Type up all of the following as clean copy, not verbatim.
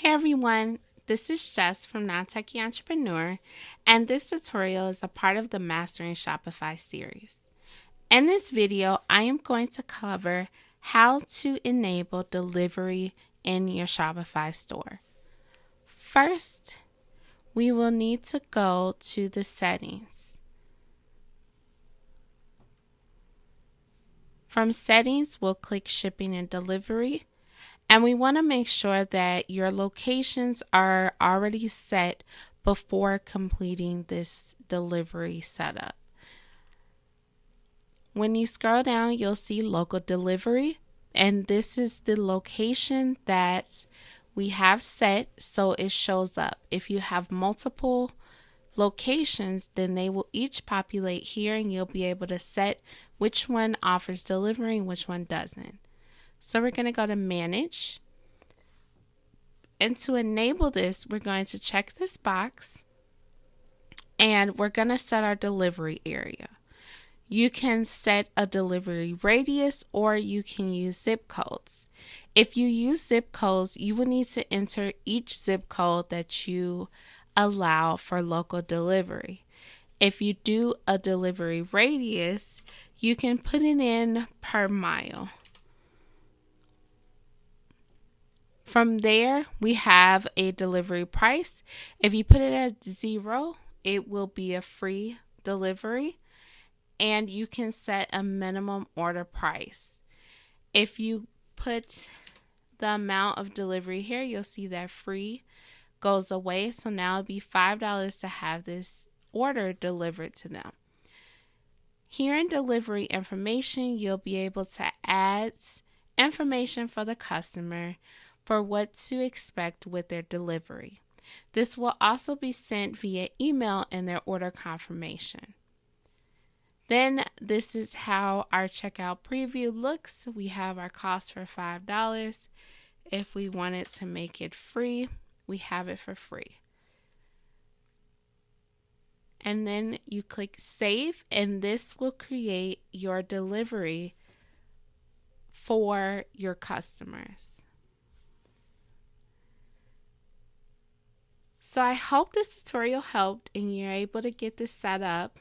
Hey everyone, this is Jess from Non-Techie Entrepreneur, and this tutorial is a part of the Mastering Shopify series. In this video, I am going to cover how to enable delivery in your Shopify store. First, we will need to go to the settings. From settings, we'll click shipping and delivery. And we want to make sure that your locations are already set before completing this delivery setup. When you scroll down, you'll see local delivery, and this is the location that we have set so it shows up. If you have multiple locations, then they will each populate here and you'll be able to set which one offers delivery and which one doesn't. So we're going to go to manage. And to enable this, we're going to check this box and we're going to set our delivery area. You can set a delivery radius or you can use zip codes. If you use zip codes, you will need to enter each zip code that you allow for local delivery. If you do a delivery radius, you can put it in per mile. From there, we have a delivery price. If you put it at 0, it will be a free delivery, and you can set a minimum order price. If you put the amount of delivery here, you'll see that free goes away. So now it'll be $5 to have this order delivered to them. Here in delivery information, you'll be able to add information for the customer for what to expect with their delivery. This will also be sent via email in their order confirmation. Then this is how our checkout preview looks. We have our cost for $5. If we wanted to make it free, we have it for free. And then you click save, and this will create your delivery for your customers. So I hope this tutorial helped and you're able to get this set up.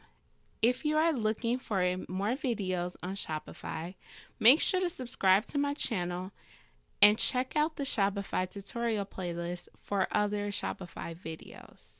If you are looking for more videos on Shopify, make sure to subscribe to my channel and check out the Shopify tutorial playlist for other Shopify videos.